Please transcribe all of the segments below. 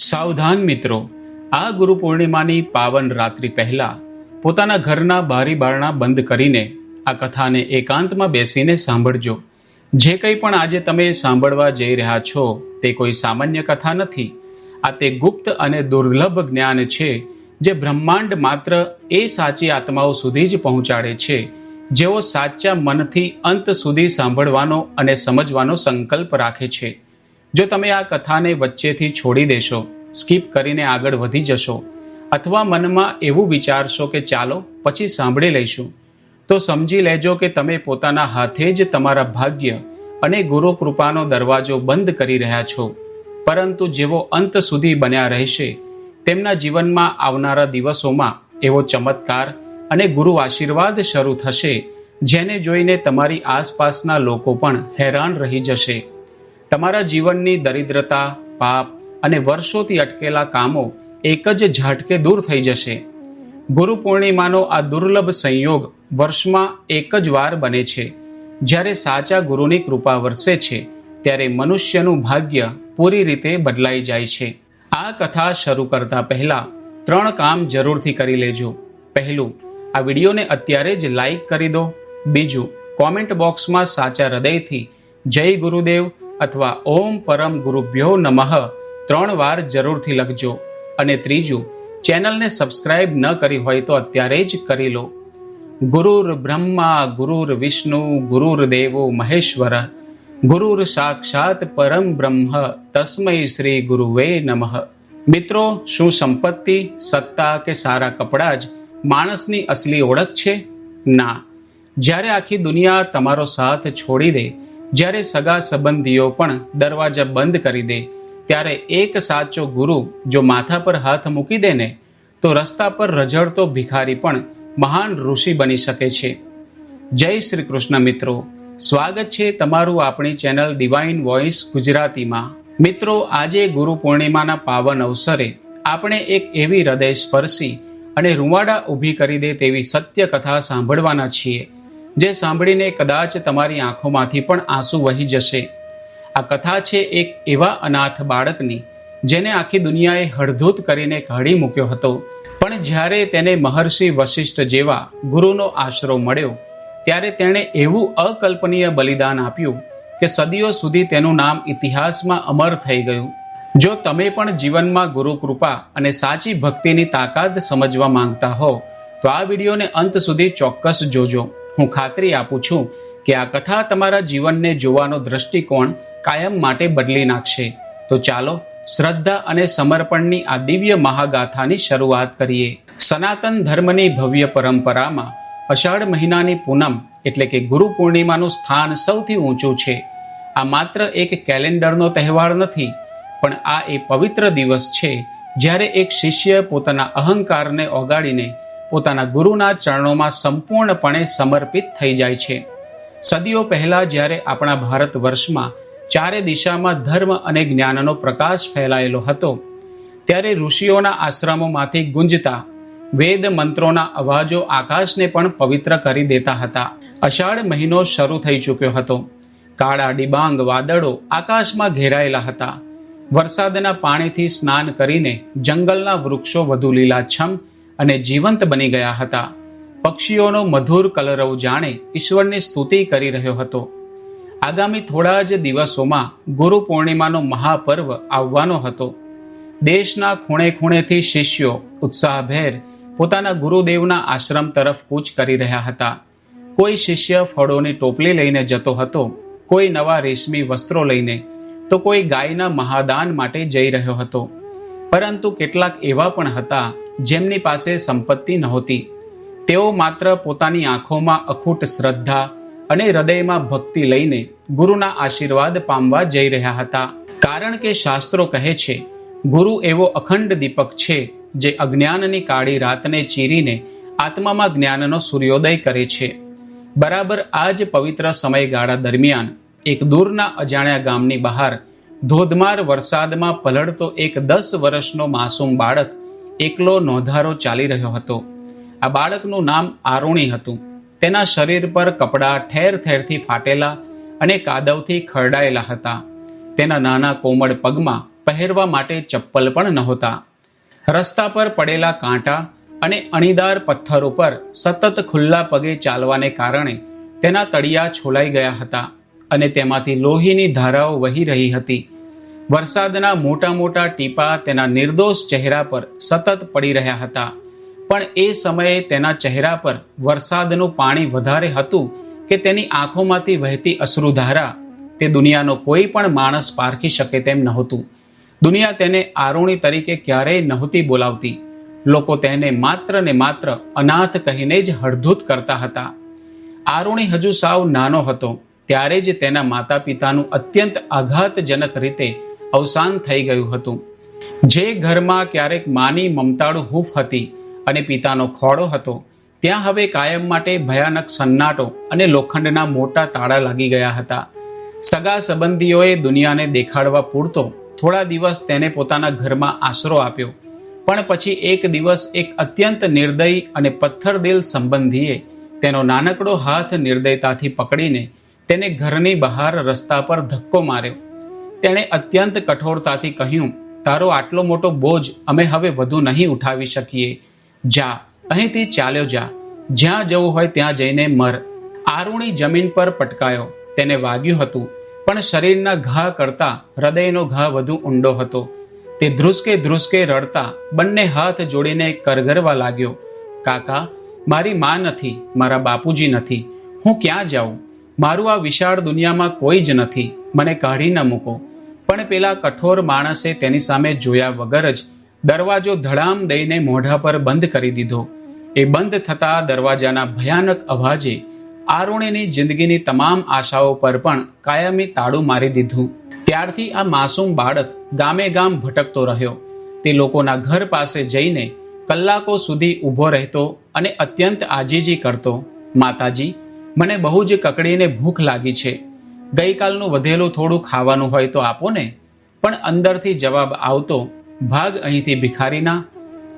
સાવધાન મિત્રો, આ ગુરુ પૂર્ણિમાની પાવન રાત્રિ પહેલા પોતાના ઘરના બારી બારણા બંધ કરીને આ કથાને એકાંતમાં બેસીને સાંભળજો. જે કંઈ પણ આજે તમે સાંભળવા જઈ રહ્યા છો તે કોઈ સામાન્ય કથા નથી. આ તે ગુપ્ત અને દુર્લભ જ્ઞાન છે જે બ્રહ્માંડ માત્ર એ સાચી આત્માઓ સુધી જ પહોંચાડે છે જેઓ સાચા મનથી અંત સુધી સાંભળવાનો અને સમજવાનો સંકલ્પ રાખે છે. જો તમે આ કથાને વચ્ચેથી છોડી દેશો, સ્કીપ કરીને આગળ વધી જશો અથવા મનમાં એવું વિચારશો કે ચાલો પછી સાંભળી લઈશું, તો સમજી લેજો કે તમે પોતાના હાથે જ તમારા ભાગ્ય અને ગુરુ કૃપાનો દરવાજો બંધ કરી રહ્યા છો. પરંતુ જેવો અંત સુધી બન્યા રહેશે તેમના જીવનમાં આવનારા દિવસોમાં એવો ચમત્કાર અને ગુરુ આશીર્વાદ શરૂ થશે જેને જોઈને તમારી આસપાસના લોકો પણ હેરાન રહી જશે. તમારા જીવનની દરિદ્રતા, પાપ અને વર્ષોથી અટકેલા કામો એક જ ઝાટકે દૂર થઈ જશે. ગુરુ પૂર્ણિમાનો આ દુર્લભ સંયોગ વર્ષમાં એક જ વાર બને છે. જ્યારે સાચા ગુરુની કૃપા વરસે છે ત્યારે મનુષ્યનું ભાગ્ય પૂરી રીતે બદલાઈ જાય છે. આ કથા શરૂ કરતા પહેલા 3 કામ જરૂરથી કરી લેજો. પહેલું, આ વિડીયોને અત્યારે જ લાઈક કરી દો. બીજું, કોમેન્ટ બોક્સમાં સાચા હૃદયથી જય ગુરુદેવ અથવા ઓમ પરમ ગુરુભ્યો નમઃ 3 વાર જરૂરથી લખજો. અને ત્રીજું, ચેનલને સબસ્ક્રાઇબ ન કરી હોય તો અત્યારે જ કરી લો. ગુરુર બ્રહ્મા ગુરુર વિષ્ણુ ગુરુર દેવો મહેશ્વર ગુરુર સાક્ષાત પરમ બ્રહ્મ તસ્મૈ શ્રી ગુરુવે નમઃ. મિત્રો, શું સંપત્તિ, સત્તા કે સારા કપડાં જ માણસની અસલી ઓળખ છે? ના. જ્યારે આખી દુનિયા તમારો સાથ છોડી દે, જ્યારે સગા સંબંધીઓ પણ દરવાજા બંધ કરી દે, ત્યારે એક સાચો ગુરુ જો માથા પર હાથ મૂકી દે ને, તો રસ્તા પર રઝળતો ભિખારી પણ મહાન ઋષિ બની શકે છે. જય શ્રી કૃષ્ણ મિત્રો, સ્વાગત છે તમારું આપણી ચેનલ ડિવાઇન વોઇસ ગુજરાતીમાં. મિત્રો, આજે ગુરુ પૂર્ણિમાના પાવન અવસરે આપણે એક એવી હૃદય સ્પર્શી અને રૂંવાડા ઊભી કરી દે તેવી સત્ય કથા સાંભળવાના છીએ જે સાંભળીને કદાચ તમારી આંખોમાંથી પણ આંસુ વહી જશે. આ કથા છે એક એવા અનાથ બાળકની જેને આખી દુનિયાએ હળધૂત કરીને કાઢી મૂક્યો હતો, પણ જ્યારે તેને મહર્ષિ વશિષ્ઠ જેવા ગુરુનો આશરો મળ્યો ત્યારે તેણે એવું અકલ્પનીય બલિદાન આપ્યું કે સદીઓ સુધી તેનું નામ ઇતિહાસમાં અમર થઈ ગયું. જો તમે પણ જીવનમાં ગુરુ કૃપા અને સાચી ભક્તિની તાકાત સમજવા માંગતા હો તો આ વિડીયોને અંત સુધી ચોક્કસ જોજો. હું ખાતરી આપું છું કે આ કથા તમારા જીવનને જોવાનો દ્રષ્ટિકોણ કાયમ માટે બદલી નાખશે. તો ચાલો શ્રદ્ધા અને સમર્પણની આ દિવ્ય મહાગાથાની શરૂઆત કરીએ. સનાતન ધર્મની ભવ્ય પરંપરામાં અષાઢ મહિનાની પૂનમ એટલે કે ગુરુ પૂર્ણિમાનું સ્થાન સૌથી ઊંચું છે. આ માત્ર એક કેલેન્ડરનો તહેવાર નથી, પણ આ એ પવિત્ર દિવસ છે જ્યારે એક શિષ્ય પોતાના અહંકારને ઓગાળીને પોતાના ગુરુના ચરણોમાં સંપૂર્ણપણે સમર્પિત થઈ જાય છે. સદીઓ પહેલા જ્યારે આપણા ભારત વર્ષમાં ચારે દિશામાં ધર્મ અને જ્ઞાનનો પ્રકાશ ફેલાયેલો હતો, ત્યારે ઋષિઓના આશ્રમોમાંથી ગુંજતા વેદ મંત્રોના અવાજો આકાશને પણ પવિત્ર કરી દેતા હતા. અષાઢ મહિનો શરૂ થઈ ચૂક્યો હતો. કાળા ડિબાંગ વાદળો આકાશમાં ઘેરાયેલા હતા. વરસાદના પાણીથી સ્નાન કરીને જંગલના વૃક્ષો વધુ લીલાછમ અને જીવંત બની ગયા હતા. પક્ષીઓનો મધુર કલરવ જાણે ઈશ્વરની સ્તુતિ કરી રહ્યો હતો. આગામી થોડા જ દિવસોમાં ગુરુ પૂર્ણિમાનો મહાપર્વ આવવાનો હતો. દેશના ખૂણે ખૂણેથી શિષ્યો ઉત્સાહભેર પોતાના ગુરુદેવના આશ્રમ તરફ કૂચ કરી રહ્યા હતા. કોઈ શિષ્ય ફળોની ટોપલી લઈને જતો હતો, કોઈ નવા રેશમી વસ્ત્રો લઈને, તો કોઈ ગાયના મહાદાન માટે જઈ રહ્યો હતો. પરંતુ કેટલાક એવા પણ હતા જેમની પાસે સંપત્તિ નહોતી. તેઓ માત્ર પોતાની આંખોમાં અખૂટ શ્રદ્ધા અને હૃદયમાં ભક્તિ લઈને ગુરુના આશીર્વાદ પામવા જઈ રહ્યા હતા. કારણ કે શાસ્ત્રો કહે છે, ગુરુ એવો અખંડ દીપક છે જે અજ્ઞાનની કાળી રાતને ચીરીને આત્મામાં જ્ઞાનનો સૂર્યોદય કરે છે. બરાબર આ જ પવિત્ર સમયગાળા દરમિયાન એક દૂરના અજાણ્યા ગામની બહાર ધોધમાર વરસાદમાં પલળતો એક 10 વર્ષનો માસૂમ બાળક એકલો નોંધારો ચાલી રહ્યો હતો. આ બાળકનું નામ આરુણી હતું. તેના શરીર પર કપડાં ઠેર ઠેરથી ફાટેલા અને કાદવથી ખરડાયેલા હતા. તેના નાના કોમળ પગમાં પહેરવા માટે ચપ્પલ પણ નહોતા. રસ્તા પર પડેલા કાંટા અને અણીદાર પથ્થરો પર સતત ખુલ્લા પગે ચાલવાને કારણે તેના તળિયા છોલાઈ ગયા હતા અને તેમાંથી લોહીની ધારાઓ વહી રહી હતી. વરસાદના મોટા મોટા ટીપા તેના નિર્દોષ ચહેરા પર સતત પડી રહ્યા હતા. પણ એ સમયે તેના ચહેરા પર વરસાદનું પાણી વધારે હતું કે તેની આંખોમાંથી વહેતી અશ્રુધારા તે દુનિયાનો કોઈ પણ માણસ પારખી શકે તેમ નહોતું. દુનિયા તેને આરુણી તરીકે ક્યારેય નહોતી બોલાવતી. લોકો તેને માત્ર ને માત્ર અનાથ કહીને જ હળધૂત કરતા હતા. આરુણી હજુ સાવ નાનો હતો ત્યારે જ તેના માતા પિતાનું અત્યંત આઘાતજનક રીતે અવસાન થઈ ગયું હતું. જે ઘરમાં ક્યારેક માની મમતાળુ હૂંફ હતી અને પિતાનો ખોળો હતો, ત્યાં હવે કાયમ માટે ભયાનક સન્નાટો અને લોખંડના મોટા તાળા લાગી ગયા હતા. સગા સંબંધીઓએ દુનિયાને દેખાડવા પૂરતો થોડા દિવસ તેને પોતાના ઘરમાં આશરો આપ્યો. પણ પછી એક દિવસ એક અત્યંત નિર્દયી અને પથ્થરદિલ સંબંધીએ તેનો નાનકડો હાથ નિર્દયતાથી પકડીને તેને ઘરની બહાર રસ્તા પર ધક્કો માર્યો. તેણે અત્યંત કઠોરતાથી કહ્યું, તારો આટલો મોટો બોજ અમે હવે વધુ નહીં ઉઠાવી શકીએ. જા, અહીંથી ચાલ્યો જા. જ્યાં જવું હોય ત્યાં જઈને મર. આરુણી જમીન પર પટકાયો. તેને વાગ્યું હતું, પણ શરીરના ઘા કરતાં હૃદયનો ઘા વધુ ઊંડો હતો. તે ધ્રુસકે ધ્રુસકે રડતા બંને હાથ જોડીને કરગરવા લાગ્યો. કાકા, મારી માં નથી, મારા બાપુજી નથી. હું ક્યાં જાઉં? મારું આ વિશાળ દુનિયામાં કોઈ જ નથી. મને કાઢી ન મૂકો. પણ પેલા કઠોર માણસે તેની સામે જોયા વગર જ દરવાજો ધડામ દઈને મોઢા પર બંધ કરી દીધો. એ બંધ થતા દરવાજાના ભયાનક અવાજે આરુણીની જિંદગીની તમામ આશાઓ પર પણ કાયમી તાળું મારી દીધું. ત્યારથી આ માસૂમ બાળક ગામે ગામ ભટકતો રહ્યો. તે લોકોના ઘર પાસે જઈને કલાકો સુધી ઊભો રહેતો અને અત્યંત આજીજી કરતો. માતાજી, મને બહુ જ કકડીને ભૂખ લાગી છે. ગઈકાલનું વધેલું થોડું ખાવાનું હોય તો આપો ને. પણ અંદરથી જવાબ આવતો, ભાગ અહીંથી ભિખારીના.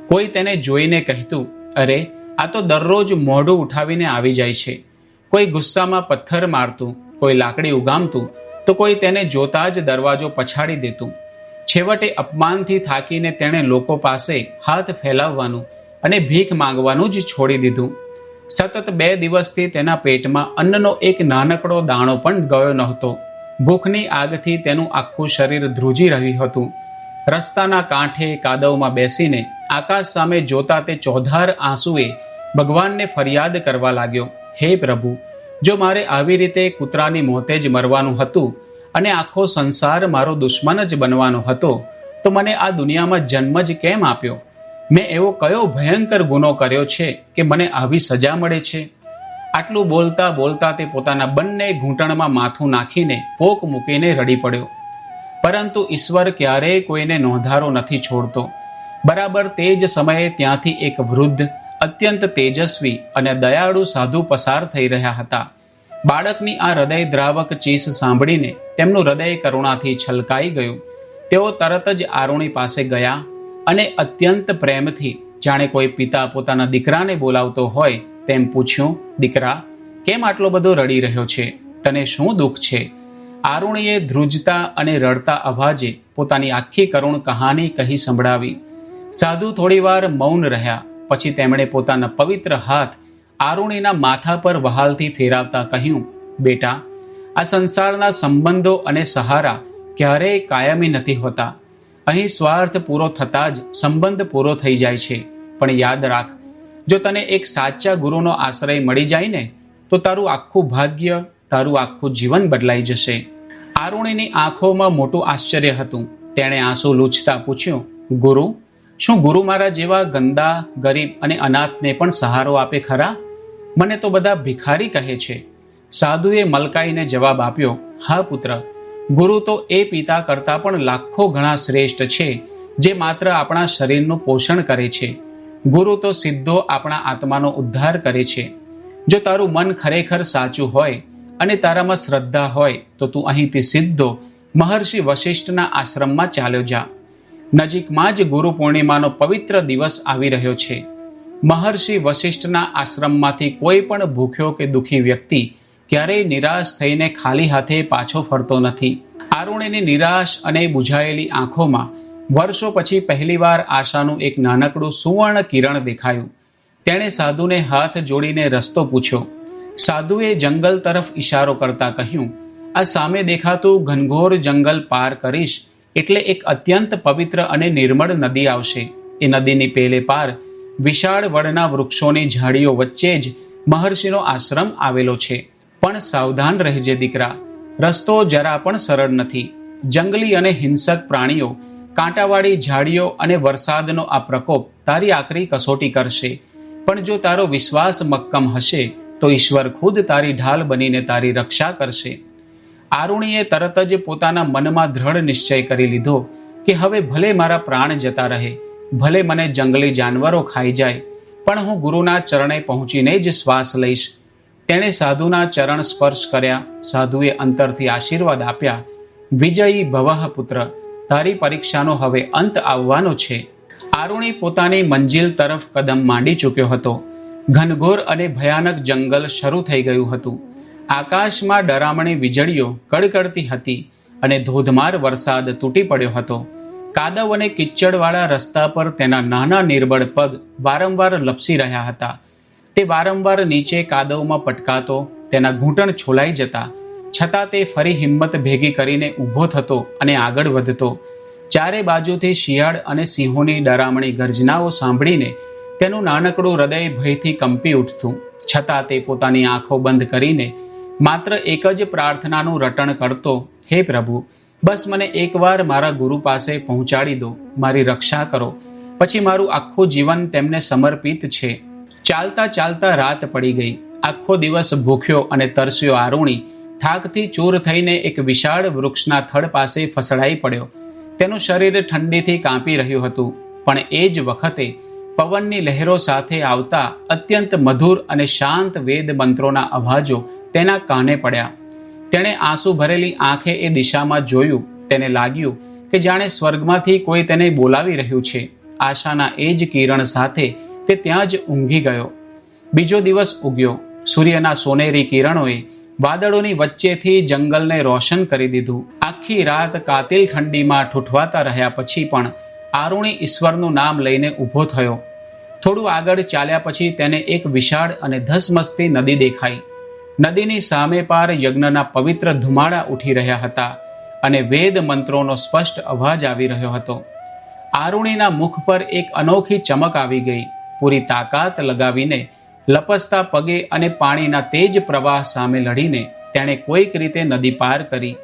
કોઈ તેને જોઈને કહેતું, અરે આ તો દરરોજ મોઢું ઉઠાવીને આવી જાય છે. કોઈ ગુસ્સામાં પથ્થર મારતું, કોઈ લાકડી ઉગામતું, તો કોઈ તેને જોતા જ દરવાજો પછાડી દેતું. છેવટે અપમાનથી થાકીને તેણે લોકો પાસે હાથ ફેલાવવાનું અને ભીખ માંગવાનું જ છોડી દીધું. સતત 2 દિવસથી તેના પેટમાં અન્નનો એક નાનકડો દાણો પણ ગયો નહોતો. ભૂખની આગથી તેનું આખું શરીર ધ્રુજી રહ્યું હતું. રસ્તાના કાંઠે કાદવમાં બેસીને આકાશ સામે જોતા તે ચોધાર આંસુએ ભગવાનને ફરિયાદ કરવા લાગ્યો, હે પ્રભુ, જો મારે આવી રીતે કૂતરાની મોતે જ મરવાનું હતું અને આખો સંસાર મારો દુશ્મન જ બનવાનો હતો, તો મને આ દુનિયામાં જન્મ જ કેમ આપ્યો? મેં એવો કયો ભયંકર ગુનો કર્યો છે કે મને આવી સજા મળે છે? આટલું બોલતા બોલતા તે પોતાના બંને ઘૂંટણમાં માથું નાખીને પોક મૂકીને રડી પડ્યો. પરંતુ ઈશ્વર ક્યારેય કોઈને નોંધારો નથી છોડતો. બરાબર તે જ સમયે ત્યાંથી એક વૃદ્ધ, અત્યંત તેજસ્વી અને દયાળુ સાધુ પસાર થઈ રહ્યા હતા. બાળકની આ હૃદયદ્રાવક ચીસ સાંભળીને તેમનું હૃદય કરુણાથી છલકાઈ ગયું. તેઓ તરત જ આરુણી પાસે ગયા અને અત્યંત પ્રેમથી, જાણે કોઈ પિતા પોતાના દીકરાને બોલાવતો હોય તેમ પૂછ્યું, દીકરા, કેમ આટલો બધો રડી રહ્યો છે? તને શું દુઃખ છે? આરુણીએ ધ્રુજતા અને રડતા અવાજે પોતાની આખી કરુણ કહાની કહી સંભળાવી. સાધુ થોડીવાર મૌન રહ્યા. પછી તેમણે પોતાના પવિત્ર હાથ આરુણીના માથા પર વહાલથી ફેરવતા કહ્યું, બેટા, આ સંસારના સંબંધો અને સહારા ક્યારેય કાયમી નથી હોતા. અહીં સ્વાર્થ પૂરો થતાં જ સંબંધ પૂરો થઈ જાય છે. પણ યાદ રાખ, જો તને એક સાચા ગુરુનો આશ્રય મળી જાય ને, તો તારું આખું ભાગ્ય, તારું આખું જીવન બદલાઈ જશે. આરુણીની આંખોમાં મોટું આશ્ચર્ય હતું. તેણે આંસુ લૂછતા પૂછ્યું, ગુરુ, શું ગુરુ મારા જેવા ગંદા, ગરીબ અને અનાથને પણ સહારો આપે ખરા? મને તો બધા ભિખારી કહે છે. સાધુએ મલકાઈને જવાબ આપ્યો, હા પુત્ર, ગુરુ તો એ પિતા કરતાં પણ લાખો ગણા શ્રેષ્ઠ છે જે માત્ર આપણા શરીરનું પોષણ કરે છે. ગુરુ તો સીધો આપણા આત્માનો ઉદ્ધાર કરે છે. જો તારું મન ખરેખર સાચું હોય અને તારામાં શ્રદ્ધા હોય તો તું અહીંથી સીધો મહર્ષિ વશિષ્ઠના આશ્રમમાં ચાલ્યો જા. નજીકમાં જ ગુરુ પૂર્ણિમાનો પવિત્ર દિવસ આવી રહ્યો છે. મહર્ષિ વશિષ્ઠના આશ્રમમાંથી કોઈ પણ ભૂખ્યો કે દુઃખી વ્યક્તિ ક્યારેય નિરાશ થઈને ખાલી હાથે પાછો ફરતો નથી. આરુણીની નિરાશ અને બુઝાયેલી આંખોમાં વર્ષો પછી પહેલીવાર આશાનું એક નાનકડું સુવર્ણ કિરણ દેખાયું. તેણે સાધુને હાથ જોડીને રસ્તો પૂછ્યો. સાધુએ જંગલ તરફ ઈશારો કરતા કહ્યું, આ સામે દેખાતું ઘનઘોર જંગલ પાર કરીશ એટલે એક અત્યંત પવિત્ર અને નિર્મળ નદી આવશે. એ નદીની પેલે પાર વિશાળ વડના વૃક્ષોની ઝાડીઓ વચ્ચે જ મહર્ષિનો આશ્રમ આવેલો છે. પણ સાવધાન રહેજે દીકરા, રસ્તો જરા પણ સરળ નથી. જંગલી અને હિંસક પ્રાણીઓ, કાંટાવાળી ઝાડીઓ અને વરસાદનો આ પ્રકોપ તારી આકરી કસોટી કરશે. પણ જો તારો વિશ્વાસ મક્કમ હશે તો ઈશ્વર ખુદ તારી ઢાલ બનીને તારી રક્ષા કરશે. આરુણીએ તરત જ પોતાના મનમાં દ્રઢ નિશ્ચય કરી લીધો કે હવે ભલે મારા પ્રાણ જતા રહે, ભલે મને જંગલી જાનવરો ખાઈ જાય, પણ હું ગુરુના ચરણે પહોંચીને જ શ્વાસ લઈશ. તેણે સાધુના ચરણ સ્પર્શ કર્યા. સાધુએ અંતરથી આશીર્વાદ આપ્યા. વિજયી ભવઃ પુત્ર, તારી પરીક્ષાનો હવે અંત આવવાનો છે. આરુણી પોતાની મંજિલ તરફ કદમ માંડી ચૂક્યો હતો. ઘનઘોર અને ભયાનક જંગલ શરૂ થઈ ગયું હતું. આકાશમાં ડરામણી વીજળીઓ કડકડતી હતી અને ધોધમાર વરસાદ તૂટી પડ્યો હતો. કાદવ અને કિચડવાળા રસ્તા પર તેના નાના નિર્બળ પગ વારંવાર લપસી રહ્યા હતા. તે વારંવાર નીચે કાદવમાં પટકાતો, તેના ઘૂંટણ છોલાઈ જતા, છતાં તે ફરી હિંમત ભેગી કરીને ઊભો થતો અને આગળ વધતો. ચારે બાજુથી શિયાળ અને સિંહોની ડરામણી ગર્જનાઓ સાંભળીને તેનું નાનકડું હૃદય ભયથી કંપી ઉઠતું. છતાં તે પોતાની આંખો બંધ કરીને માત્ર એક જ પ્રાર્થનાનું રટણ કરતો, હે પ્રભુ, બસ મને એકવાર મારા ગુરુ પાસે પહોંચાડી દો, મારી રક્ષા કરો, પછી મારું આખું જીવન તેમને સમર્પિત છે. ચાલતા ચાલતા રાત પડી ગઈ. આખો દિવસ ભૂખ્યો અને તરસ્યો આરુણી થાકથી ચૂર થઈને એક વિશાળ વૃક્ષના થડ પાસે ફસડાઈ પડ્યો. તેનું શરીર ઠંડીથી કાંપી રહ્યું હતું. પણ એ જ વખતે પવનની લહેરો સાથે આવતા અત્યંત મધુર અને શાંત વેદ મંત્રોના અવાજો તેના કાને પડ્યા. તેણે આંસુ ભરેલી આંખે એ દિશામાં જોયું. તેને લાગ્યું કે જાણે સ્વર્ગમાંથી કોઈ તેને બોલાવી રહ્યું છે. આશાના એ જ કિરણ સાથે તે ત્યાં જ ઊંઘી ગયો. બીજો દિવસ ઉગ્યો. સૂર્યના સોનેરી કિરણોએ વાદળોની વચ્ચેથી જંગલને રોશન કરી દીધું. આખી રાત કાતિલ ઠંડીમાં ઠૂઠવાતા રહ્યા પછી પણ આરુણી ઈશ્વરનું નામ લઈને ઊભો થયો. થોડું આગળ ચાલ્યા પછી તેને એક વિશાળ અને ધસમસતી નદી દેખાઈ. નદીની સામે પાર યજ્ઞના પવિત્ર ધુમાડા ઉઠી રહ્યા હતા અને વેદ મંત્રોનો સ્પષ્ટ અવાજ આવી રહ્યો હતો. આરુણીના મુખ પર એક અનોખી ચમક આવી ગઈ. પૂરી તાકાત લગાવીને લપસતા પગે અને પાણીના તેજ પ્રવાહ સામે લડીને તેણે કોઈક રીતે નદી પાર કરી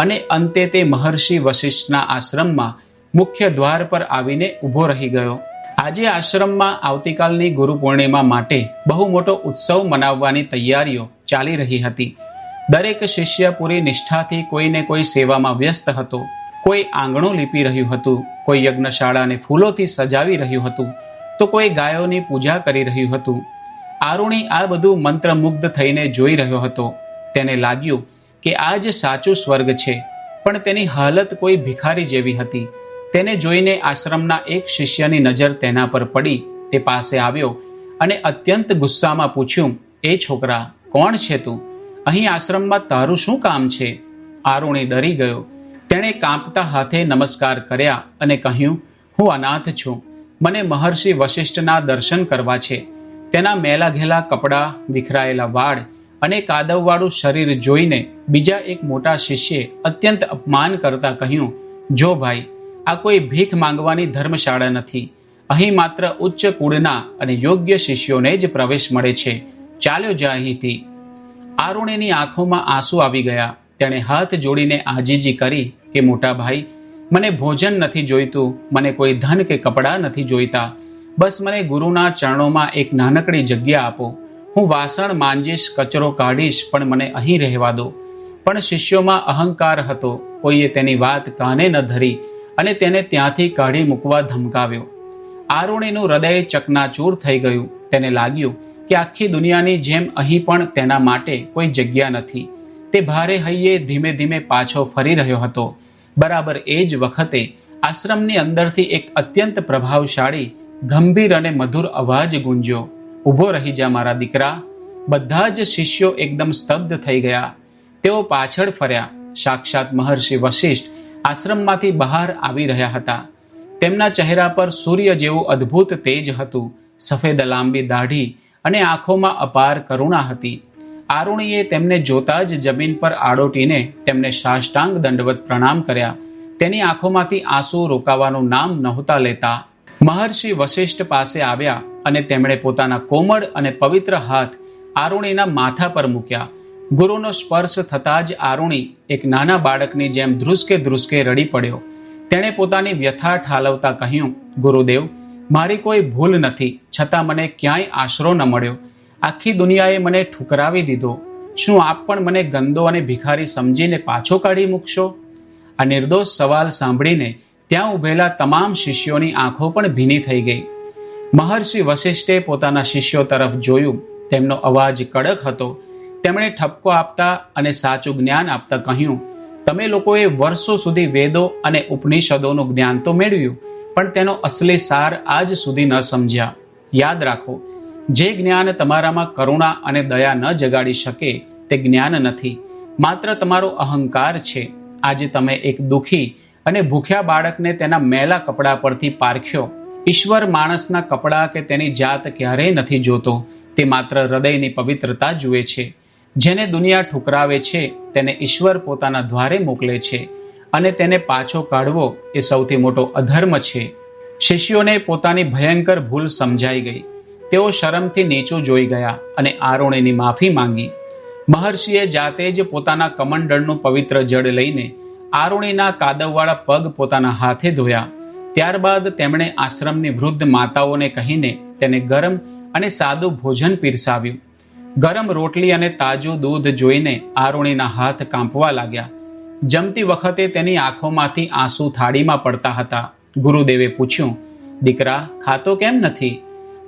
અને અંતે તે મહર્ષિ વશિષ્ઠના આશ્રમમાં મુખ્ય દ્વાર પર આવીને ઊભો રહી ગયો. આજે આશ્રમમાં આવતીકાલની ગુરુ પૂર્ણિમા માટે બહુ મોટો ઉત્સવ મનાવવાની તૈયારીઓ ચાલી રહી હતી. દરેક શિષ્ય પૂરી નિષ્ઠાથી કોઈને કોઈ સેવામાં વ્યસ્ત હતો. કોઈ આંગણું લીપી રહ્યું હતું, કોઈ યજ્ઞશાળાને ફૂલોથી સજાવી રહ્યું હતું, તો કોઈ ગાયોની પૂજા કરી રહ્યું હતું. આરુણી આ બધું મંત્રમુગ્ધ થઈને જોઈ રહ્યો હતો. તેને લાગ્યું કે આ જ સાચું સ્વર્ગ છે. પણ તેની હાલત કોઈ ભિખારી જેવી હતી. તેને જોઈને આશ્રમના એક શિષ્યની નજર તેના પર પડી. તે પાસે આવ્યો અને અત્યંત ગુસ્સામાં પૂછ્યું, એ છોકરા, કોણ છે તું? અહીં આશ્રમમાં તારું શું કામ છે? આરુણી ડરી ગયો. તેણે કાંપતા હાથે નમસ્કાર કર્યા અને કહ્યું, હું અનાથ છું. મને મહર્ષિ વશિષ્ઠના દર્શન કરવા છે. તેના મેલા ઘેલા કપડાં, વિખરાયેલા વાળ અને કાદવવાળું શરીર જોઈને બીજા એક મોટા શિષ્યે અત્યંત અપમાન કરતા કહ્યું, જો ભાઈ, આ કોઈ ભીખ માંગવાની ધર્મશાળા નથી. અહીં માત્ર ઉચ્ચ કુળના અને યોગ્ય શિષ્યોને જ પ્રવેશ મળે છે. ચાલ્યો જા અહીંથી. આરુણીની આંખોમાં આંસુ આવી ગયા. તેણે હાથ જોડીને આજીજી કરી કે મોટા ભાઈ, મને ભોજન નથી જોઈતું, મને કોઈ ધન કે કપડાં નથી જોઈતા. બસ મને ગુરુના ચરણોમાં એક નાનકડી જગ્યા આપો. હું વાસણ માંજીશ, કચરો કાઢીશ, પણ મને અહીં રહેવા દો. પણ શિષ્યોમાં અહંકાર હતો. કોઈએ તેની વાત કાને ન ધરી અને તેને ત્યાંથી કાઢી મૂકવા ધમકાવ્યો. આરુણીનું હૃદય ચકનાચૂર થઈ ગયું. તેને લાગ્યું કે આખી દુનિયાની જેમ અહીં પણ તેના માટે કોઈ જગ્યા નથી. તે ભારે હૈયે ધીમે ધીમે પાછો ફરી રહ્યો હતો. બરાબર એ જ વખતે આશ્રમની અંદરથી એક અત્યંત પ્રભાવશાળી, ગંભીર અને મધુર અવાજ ગુંજ્યો. ઊભો રહી જા મારા દીકરા. બધા જ શિષ્યો એકદમ સ્તબ્ધ થઈ ગયા. તેઓ પાછળ ફર્યા. સાક્ષાત મહર્ષિ વશિષ્ઠ આશ્રમમાંથી બહાર આવી રહ્યા હતા. તેમના ચહેરા પર સૂર્ય જેવું અદ્ભુત તેજ હતું. સફેદ લાંબી દાઢી અને આંખોમાં અપાર કરુણા હતી. આરુણીએ તેમને જોતા જ જમીન પર આડોટીને તેમને સાષ્ટાંગ દંડવત પ્રણામ કર્યા. તેની આંખોમાંથી આંસુ રોકાવાનું નામ નહોતા લેતા. મહર્ષિ વશિષ્ઠ પાસે આવ્યા અને તેમણે પોતાના કોમળ અને પવિત્ર હાથ આરુણીના માથા પર મૂક્યા. ગુરુનો સ્પર્શ થતાં જ આરુણી એક નાના બાળકની જેમ ધ્રુસકે ધ્રુસકે રડી પડ્યો. તેણે પોતાની વ્યથા ઠાલવતા કહ્યું, ગુરુદેવ, મારી કોઈ ભૂલ નથી, છતાં મને ક્યાંય આશરો ન મળ્યો. આખી દુનિયાએ મને ઠુકરાવી દીધો. શું આપ પણ મને ગંદો અને ભિખારી સમજીને પાછો કાઢી મૂકશો? આ નિર્દોષ સવાલ સાંભળીને ત્યાં ઊભેલા તમામ શિષ્યોની આંખો પણ ભીની થઈ ગઈ. મહર્ષિ વશિષ્ઠે પોતાના શિષ્યો તરફ જોયું. તેમનો અવાજ કડક હતો. તેમણે ઠપકો આપતા અને સાચું જ્ઞાન આપતા કહ્યું, તમે લોકોએ વર્ષો સુધી વેદો અને ઉપનિષદોનું જ્ઞાન તો મેળવ્યું, પણ તેનો અસલી સાર આજ સુધી ન સમજ્યા. યાદ રાખો, જે જ્ઞાન તમારામાં કરુણા અને દયા ન જગાડી શકે તે જ્ઞાન નથી, માત્ર તમારો અહંકાર છે. આજે તમે એક દુઃખી અને ભૂખ્યા બાળકને તેના મેલા કપડા પરથી પારખ્યો. ઈશ્વર માણસના કપડા કે તેની જાત ક્યારેય નથી જોતો. તે માત્ર હૃદયની પવિત્રતા જુએ છે. જેને દુનિયા ઠુકરાવે છે તેને ઈશ્વર પોતાના દ્વારે મોકલે છે, અને તેને પાછો કાઢવો એ સૌથી મોટો અધર્મ છે. શિષ્યોને પોતાની ભયંકર ભૂલ સમજાઈ ગઈ. તેઓ શરમથી નીચું જોઈ ગયા અને આરુણીની માફી માંગી. મહર્ષિએ જાતે જ પોતાના કમંડળનું પવિત્ર જળ લઈને આરુણીના કાદવવાળા પગ પોતાના હાથે ધોયા. ત્યારબાદ તેમણે આશ્રમની વૃદ્ધ માતાઓને કહીને તેને ગરમ અને સાદું ભોજન પીરસાવ્યું. ગરમ રોટલી અને તાજું દૂધ જોઈને આરુણીના હાથ કાંપવા લાગ્યા. જમતી વખતે તેની આંખોમાંથી આંસુ થાળીમાં પડતા હતા. ગુરુદેવે પૂછ્યું, દીકરા, ખાતો કેમ નથી?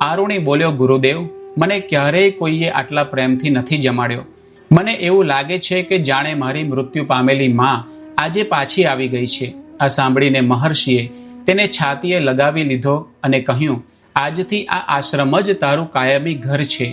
આરુણી બોલ્યો, ગુરુદેવ, મને ક્યારેય કોઈએ આટલા પ્રેમથી નથી જમાડ્યો. મને એવું લાગે છે કે જાણે મારી મૃત્યુ પામેલી માં આજે પાછી આવી ગઈ છે. આ સાંભળીને મહર્ષિએ તેને છાતીએ લગાવી લીધો અને કહ્યું, આજથી આ આશ્રમ જ તારું કાયમી ઘર છે.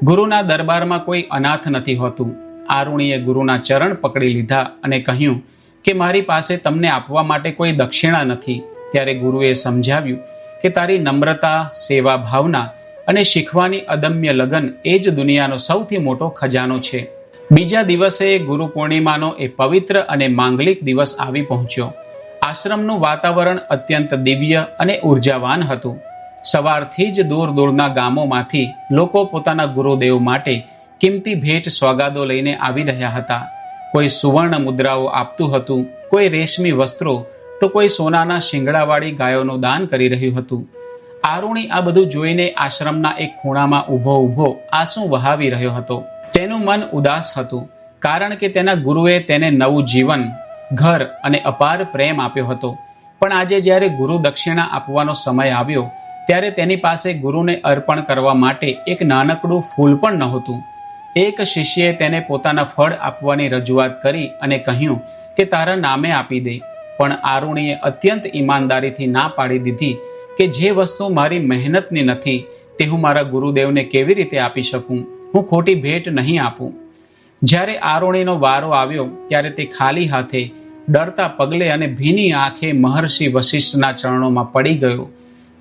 ગુરુના દરબારમાં કોઈ અનાથ નથી હોતું. આરુણીએ ગુરુના ચરણ પકડી લીધા અને કહ્યું કે મારી પાસે તમને આપવા માટે કોઈ દક્ષિણા નથી. ત્યારે ગુરુએ સમજાવ્યું કે તારી નમ્રતા, સેવા ભાવના અને શીખવાની અદમ્ય લગન એ જ દુનિયાનો સૌથી મોટો ખજાનો છે. બીજા દિવસે ગુરુ પૂર્ણિમાનો એ પવિત્ર અને માંગલિક દિવસ આવી પહોંચ્યો. આશ્રમનું વાતાવરણ અત્યંત દિવ્ય અને ઉર્જાવાન હતું. સવારથી જ દૂર દૂરના ગામોમાંથી લોકો પોતાના ગુરુદેવ માટે કિંમતી ભેટ સોગાદો લઈને આવી રહ્યા હતા. કોઈ સુવર્ણ મુદ્રાઓ આપતું હતું, કોઈ રેશમી વસ્ત્રો, તો કોઈ સોનાના શિંગડાવાળી ગાયોનું દાન કરી રહ્યું હતું. આરુણી આ બધું જોઈને આશ્રમના એક ખૂણામાં ઊભો આંસુ વહાવી રહ્યો હતો. તેનું મન ઉદાસ હતું, કારણ કે તેના ગુરુએ તેને નવું જીવન, ઘર અને અપાર પ્રેમ આપ્યો હતો. પણ આજે જ્યારે ગુરુ દક્ષિણા આપવાનો સમય આવ્યો ત્યારે તેની પાસે ગુરુને અર્પણ કરવા માટે એક નાનકડું ફૂલ પણ નહોતું. એક શિષ્યએ તેને પોતાના ફળ આપવાની રજૂઆત કરી અને કહ્યું કે તારા નામે આપી દે. પણ આરુણીએ અત્યંત ઈમાનદારીથી ના પાડી દીધી કે જે વસ્તુ મારી મહેનતની નથી તે હું મારા ગુરુદેવને કેવી રીતે આપી શકું? હું ખોટી ભેટ નહીં આપું. જ્યારે આરુણીનો વારો આવ્યો ત્યારે તે ખાલી હાથે, ડરતા પગલે અને ભીની આંખે મહર્ષિ વશિષ્ઠના ચરણોમાં પડી ગયો.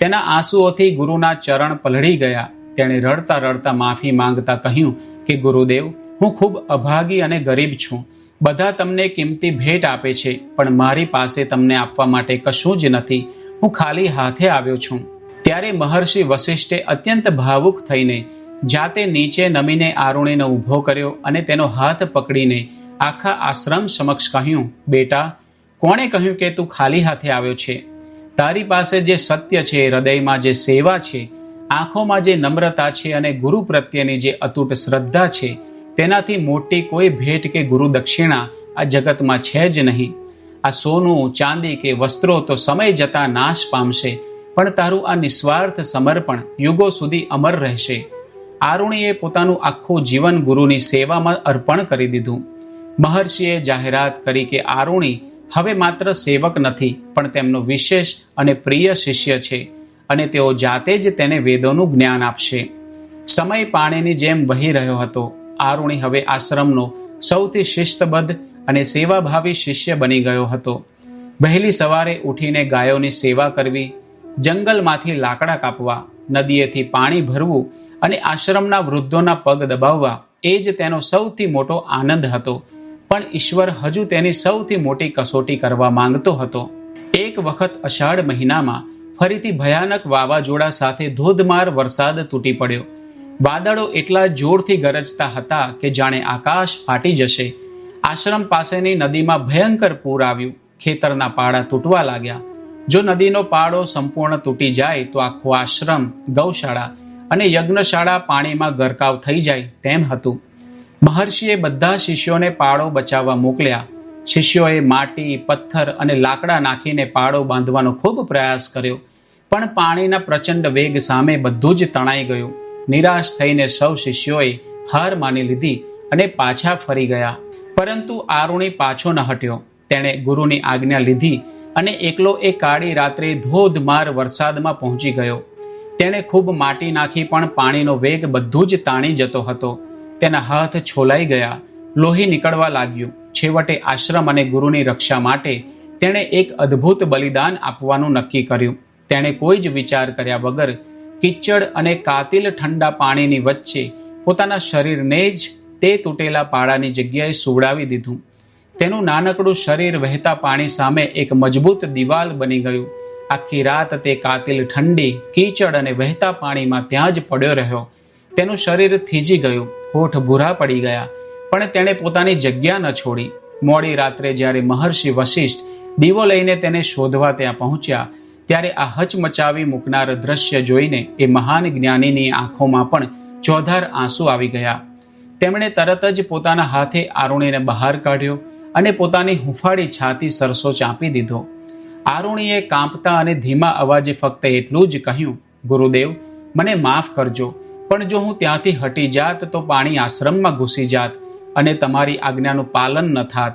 તેના આંસુઓથી ગુરુના ચરણ પલળી ગયા. તેણે રડતા રડતા માફી માંગતા કહ્યું કે ગુરુદેવ, હું ખૂબ અભાગી અને ગરીબ છું. બધા તમને કિંમતી ભેટ આપે છે, પણ મારી પાસે તમને આપવા માટે કશું જ નથી. હું ખાલી હાથે આવ્યો છું. ત્યારે મહર્ષિ વશિષ્ઠે અત્યંત ભાવુક થઈને જાતે નીચે નમીને આરુણીને ઊભો કર્યો અને તેનો હાથ પકડીને આખા આશ્રમ સમક્ષ કહ્યું, બેટા, કોણે કહ્યું કે તું ખાલી હાથે આવ્યો છે? તારી પાસે જે સત્ય છે, હૃદયમાં જે સેવા છે, આંખોમાં જે નમ્રતા છે અને ગુરુ પ્રત્યેની જે અતૂટ શ્રદ્ધા છે, તેનાથી મોટી કોઈ ભેટ કે ગુરુ દક્ષિણા આ જગતમાં છે જ નહીં. આ સોનું, ચાંદી કે વસ્ત્રો તો સમય જતા નાશ પામશે, પણ તારું આ નિસ્વાર્થ સમર્પણ યુગો સુધી અમર રહેશે. આરુણીએ પોતાનું આખું જીવન ગુરુની સેવામાં અર્પણ કરી દીધું. મહર્ષિએ જાહેરાત કરી કે આરુણી હવે માત્ર સેવક નથી, પણ તેમનો વિશેષ અને પ્રિય શિષ્ય છે, અને તેઓ જાતે જ તેને વેદોનું જ્ઞાન આપશે. સમય પાણીની જેમ વહી રહ્યો હતો. આરુણી હવે આશ્રમનો સૌથી શિસ્તબદ્ધ અને સેવાભાવી શિષ્ય બની ગયો હતો. વહેલી સવારે ઉઠીને ગાયોની સેવા કરવી, જંગલમાંથી લાકડા કાપવા, નદીએથી પાણી ભરવું અને આશ્રમના વૃદ્ધોના પગ દબાવવા એ જ તેનો સૌથી મોટો આનંદ હતો. પણ ઈશ્વર હજુ તેની સૌથી મોટી કસોટી કરવા માંગતો હતો. એક વખત અષાઢ મહિનામાં ફરીથી ભયાનક વાવાઝોડા સાથે ધોધમાર વરસાદ તૂટી પડ્યો. વાદળો એટલા જોરથી ગરજતા હતા કે જાણે આકાશ ફાટી જશે. આશ્રમ પાસેની નદીમાં ભયંકર પૂર આવ્યું. ખેતરના પાડા તૂટવા લાગ્યા. જો નદીનો પાડો સંપૂર્ણ તૂટી જાય તો આખો આશ્રમ, ગૌશાળા અને યજ્ઞશાળા પાણીમાં ગરકાવ થઈ જાય તેમ હતું. મહર્ષિએ બધા શિષ્યોને પાડો બચાવવા મોકલ્યા. શિષ્યોએ માટી, પથ્થર અને લાકડા નાખીને પાડો બાંધવાનો ખૂબ પ્રયાસ કર્યો, પણ પાણીના પ્રચંડ વેગ સામે બધું જ તણાઈ ગયું. નિરાશ થઈને સૌ શિષ્યોએ હાર માની લીધી અને પાછા ફરી ગયા. પરંતુ આરુણી પાછો ન હટ્યો. તેણે ગુરુની આજ્ઞા લીધી અને એકલો એ કાળી રાત્રે ધોધમાર વરસાદમાં પહોંચી ગયો. તેણે ખૂબ માટી નાખી પણ પાણીનો વેગ બધું જ તાણી જતો હતો. તેના હાથ છોલાઈ ગયા, લોહી નીકળવા લાગ્યું. છેવટે આશ્રમ અને ગુરુની રક્ષા માટે તેણે એક અદ્ભુત બલિદાન આપવાનું નક્કી કર્યું. તેણે કોઈ જ વિચાર કર્યા વગર કિચડ અને કાતિલ ઠંડા પાણીની વચ્ચે પોતાના શરીરને જ તે તૂટેલા પાડાની જગ્યાએ સુવડાવી દીધું. તેનું નાનકડું શરીર વહેતા પાણી સામે એક મજબૂત દિવાલ બની ગયું. આખી રાત તે કાતિલ ઠંડી, કીચડ અને વહેતા પાણીમાં ત્યાં જ પડ્યો રહ્યો. તેનું શરીર થીજી ગયું, હોઠ ભૂરા પડી ગયા, પણ તેણે પોતાની જગ્યા ન છોડી. મોડી રાત્રે જ્યારે મહર્ષિ વશિષ્ઠ દીવો લઈને તેને શોધવા ત્યાં પહોંચ્યા, ત્યારે આ હચમચાવી મૂકનાર દ્રશ્ય જોઈને એ મહાન જ્ઞાનીની આંખોમાં પણ ચોધાર આંસુ આવી ગયા. તેમણે તરત જ પોતાના હાથે આરુણીને બહાર કાઢ્યો અને પોતાની હુંફાળી છાતી સરસો ચાંપી દીધો. આરુણીએ કાંપતા અને ધીમા અવાજે ફક્ત એટલું જ કહ્યું, ગુરુદેવ, મને માફ કરજો, પણ જો હું ત્યાંથી હટી જાત તો પાણી આશ્રમમાં ઘૂસી જાત અને તમારી આજ્ઞાનું પાલન ન થાત.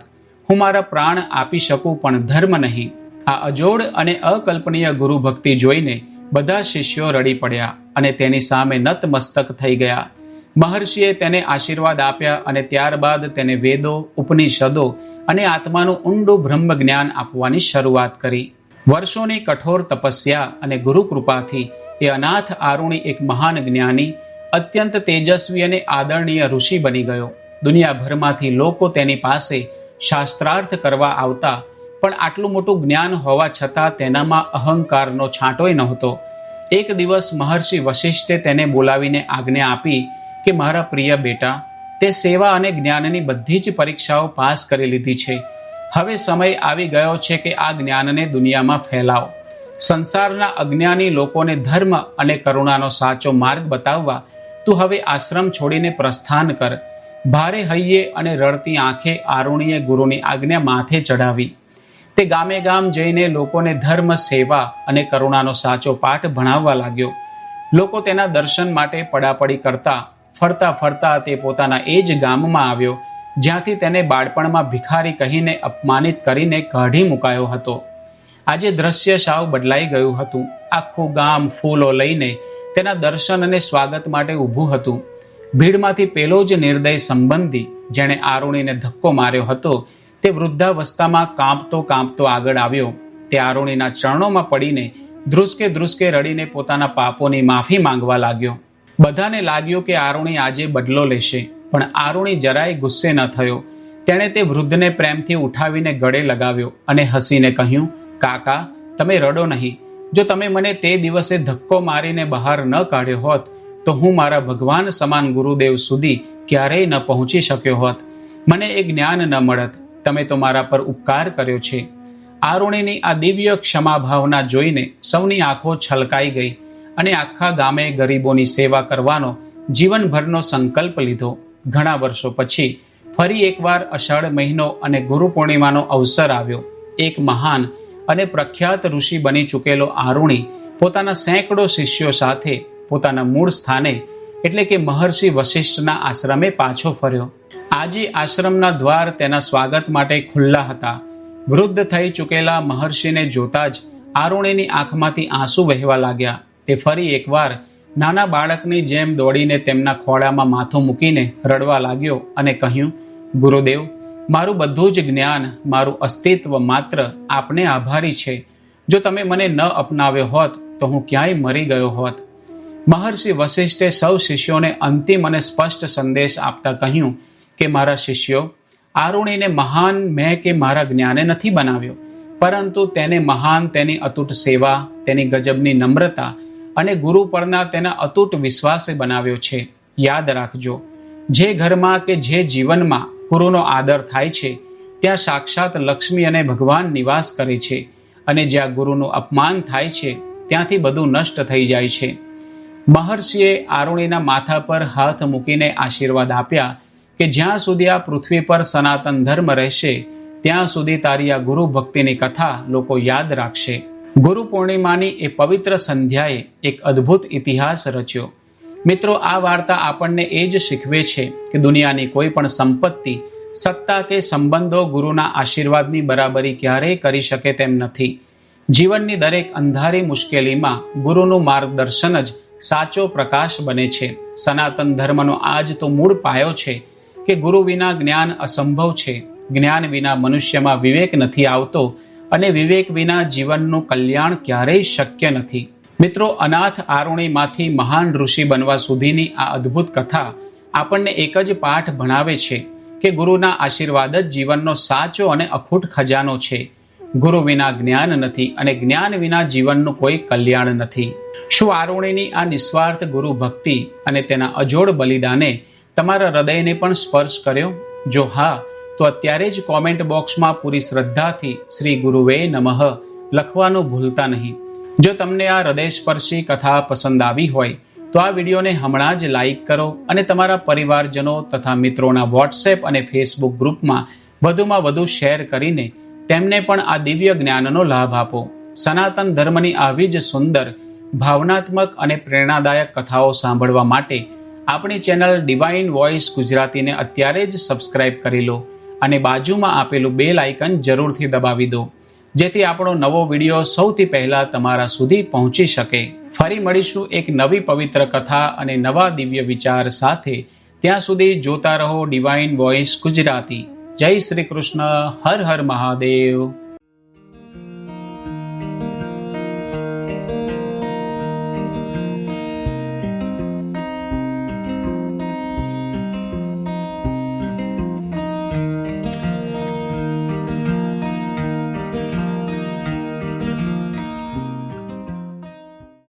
હું મારા પ્રાણ આપી શકું પણ ધર્મ નહીં. આ અજોડ અને અકલ્પનીય ગુરુ ભક્તિ જોઈને બધા શિષ્યો રડી પડ્યા અને તેની સામે નતમસ્તક થઈ ગયા. મહર્ષિએ તેને આશીર્વાદ આપ્યા અને ત્યારબાદ તેને વેદો, ઉપનિષદો અને આત્માનું ઊંડું બ્રહ્મ જ્ઞાન આપવાની શરૂઆત કરી. વર્ષોની કઠોર તપસ્યા અને ગુરુ કૃપાથી એ અનાથ આરુણી એક મહાન જ્ઞાની, અત્યંત તેજસ્વી અને આદરણીય ઋષિ બની ગયો. દુનિયાભરમાંથી લોકો તેની પાસે શાસ્ત્રાર્થ કરવા આવતા, પણ આટલું મોટું જ્ઞાન હોવા છતાં તેનામાં અહંકારનો છાંટોય નહોતો. એક દિવસ મહર્ષિ વશિષ્ઠે તેને બોલાવીને આજ્ઞા આપી કે મારા પ્રિય બેટા, તે સેવા અને જ્ઞાનની બધી જ પરીક્ષાઓ પાસ કરી લીધી છે. હવે સમય આવી ગયો છે કે આ જ્ઞાનને દુનિયામાં ફેલાવો. સંસારના અજ્ઞાની લોકોને ધર્મ અને કરુણાનો સાચો માર્ગ બતાવવા તું હવે આશ્રમ છોડીને પ્રસ્થાન કર. ભારે હૈયે અને રડતી આંખે આરુણીએ ગુરુની આજ્ઞા માથે ચઢાવી. તે ગામે ગામ જઈને લોકોને ધર્મ, સેવા અને કરુણાનો સાચો પાઠ ભણાવવા લાગ્યો. લોકો તેના દર્શન માટે પડાપડી કરતા. ફરતા ફરતા તે પોતાના એ જ ગામમાં આવ્યો જ્યાંથી તેને બાળપણમાં ભિખારી કહીને અપમાનિત કરીને કાઢી મુકાયો હતો. આજે દ્રશ્ય સાવ બદલાઈ ગયું હતું. આખું ગામ ફૂલો લઈને તેના દર્શન અને સ્વાગત માટે ઊભું હતું. ભીડમાંથી પેલો જ નિર્દય સંબંધી જેણે આરુણીને ધક્કો માર્યો હતો, તે વૃદ્ધાવસ્થામાં કાંપતો કાંપતો આગળ આવ્યો. તે આરુણીના ચરણોમાં પડીને ધ્રુસકે ધ્રુસકે રડીને પોતાના પાપોની માફી માંગવા લાગ્યો. બધાને લાગ્યું કે આરુણી આજે બદલો લેશે, પણ આરુણી જરાય ગુસ્સે ન થયો. તેણે તે વૃદ્ધને પ્રેમથી ઉઠાવીને ગળે લગાવ્યો અને હસીને કહ્યું, કાકા, તમે રડો નહીં. જો તમે મને તે દિવસે ધક્કો મારીને બહાર ન કાઢ્યો હોત તો હું મારા ભગવાન સમાન ગુરુદેવ સુધી ક્યારેય ન પહોંચી શક્યો હોત. મને એ જ્ઞાન ન મળત. તમે તો મારા પર ઉપકાર કર્યો છે. આરુણીની આ દિવ્ય ક્ષમા ભાવના જોઈને સૌની આંખો છલકાઈ ગઈ અને આખા ગામે ગરીબોની સેવા કરવાનો જીવનભરનો સંકલ્પ લીધો. ઘણા વર્ષો પછી ફરી એકવાર અષાઢ મહિનો અને ગુરુ પૂર્ણિમાનો અવસર આવ્યો. એક મહાન અને પ્રખ્યાત ઋષિ બની ચૂકેલો આરુણી પોતાના સેંકડો શિષ્યો સાથે પોતાના મૂળ સ્થાને એટલે કે મહર્ષિ વશિષ્ઠના આશ્રમે પાછો ફર્યો. આજે આશ્રમના દ્વાર તેના સ્વાગત માટે ખુલ્લા હતા. વૃદ્ધ થઈ ચૂકેલા મહર્ષિને જોતા જ આરુણીની આંખમાંથી આંસુ વહેવા લાગ્યા. તે ફરી એકવાર નાના બાળકની જેમ દોડીને તેમના ખોળામાં માથું મૂકીને રડવા લાગ્યો અને કહ્યું, ગુરુદેવ, મારું બધું જ જ્ઞાન, મારું અસ્તિત્વ માત્ર આપને આભારી છે. જો તમે મને ન અપનાવ્યો હોત તો હું ક્યાંય મરી ગયો હોત. મહર્ષિ વશિષ્ઠે સૌ શિષ્યોને અંતિમ અને સ્પષ્ટ સંદેશ આપતા કહ્યું કે મારા શિષ્યો, આરુણીને મહાન મેં કે મારા જ્ઞાને નથી બનાવ્યો, પરંતુ તેને મહાન તેની અતૂટ સેવા, તેની ગજબની નમ્રતા અને ગુરુ પરના તેના અતૂટ વિશ્વાસે બનાવ્યો છે. યાદ રાખજો, જે ઘરમાં કે જે જીવનમાં ગુરુનો આદર થાય છે ત્યાં સાક્ષાત લક્ષ્મી અને ભગવાન નિવાસ કરે છે, અને જ્યાં ગુરુનું અપમાન થાય છે ત્યાંથી બધું નષ્ટ થઈ જાય છે. મહર્ષિએ આરુણીના માથા પર હાથ મૂકીને આશીર્વાદ આપ્યા કે જ્યાં સુધી આ પૃથ્વી પર સનાતન ધર્મ રહેશે ત્યાં સુધી તારી આ ગુરુ ભક્તિની કથા લોકો યાદ રાખશે. ગુરુ પૂર્ણિમાની એ પવિત્ર સંધ્યાએ એક અદ્ભુત ઇતિહાસ રચ્યો. મિત્રો, આ વાર્તા આપણને એ જ શીખવે છે કે દુનિયાની કોઈ પણ સંપત્તિ, સત્તા કે સંબંધો ગુરુના આશીર્વાદની બરાબરી ક્યારેય કરી શકે તેમ નથી. જીવનની દરેક અંધારી મુશ્કેલીમાં ગુરુનું માર્ગદર્શન જ સાચો પ્રકાશ બને છે. સનાતન ધર્મનો આ જ તો મૂળ પાયો છે કે ગુરુ વિના જ્ઞાન અસંભવ છે, જ્ઞાન વિના મનુષ્યમાં વિવેક નથી આવતો, અને વિવેક વિના જીવનનું કલ્યાણ ક્યારેય શક્ય નથી. મિત્રો, અનાથ આરુણીમાંથી મહાન ઋષિ બનવા સુધીની આ અદ્ભુત કથા આપણને એક જ પાઠ ભણાવે છે કે ગુરુના આશીર્વાદ જ જીવનનો સાચો અને અખૂટ ખજાનો છે. ગુરુ વિના જ્ઞાન નથી, અને જ્ઞાન વિના જીવનનું કોઈ કલ્યાણ નથી. શું આરુણીની આ નિસ્વાર્થ ગુરુ ભક્તિ અને તેના અજોડ બલિદાને તમારા હૃદયને પણ સ્પર્શ કર્યો? જો હા, તો અત્યારે જ કોમેન્ટ બોક્સમાં પૂરી શ્રદ્ધાથી શ્રી ગુરુવે નમઃ લખવાનું ભૂલતા નહીં. જો તમને આ હૃદયસ્પર્શી કથા પસંદ આવી હોય તો આ વિડીયોને હમણાં જ લાઈક કરો અને તમારા પરિવારજનો તથા મિત્રોના વોટ્સએપ અને ફેસબુક ગ્રુપમાં વધુમાં વધુ શેર કરીને તેમને પણ આ દિવ્ય જ્ઞાનનો લાભ આપો. સનાતન ધર્મની આવી જ સુંદર, ભાવનાત્મક અને પ્રેરણાદાયક કથાઓ સાંભળવા માટે આપણી ચેનલ ડિવાઇન વોઇસ ગુજરાતીને અત્યારે જ સબસ્ક્રાઇબ કરી લો અને બાજુમાં આપેલું બેલ આઇકન જરૂરથી દબાવી દો, જેથી આપણો નવો વિડીયો સૌથી પહેલા તમારા સુધી પહોંચી શકે. ફરી મળીશું એક નવી પવિત્ર કથા અને નવા દિવ્ય વિચાર સાથે. ત્યાં સુધી જોતા રહો ડિવાઇન વોઇસ ગુજરાતી. જય શ્રી કૃષ્ણ. હર હર મહાદેવ.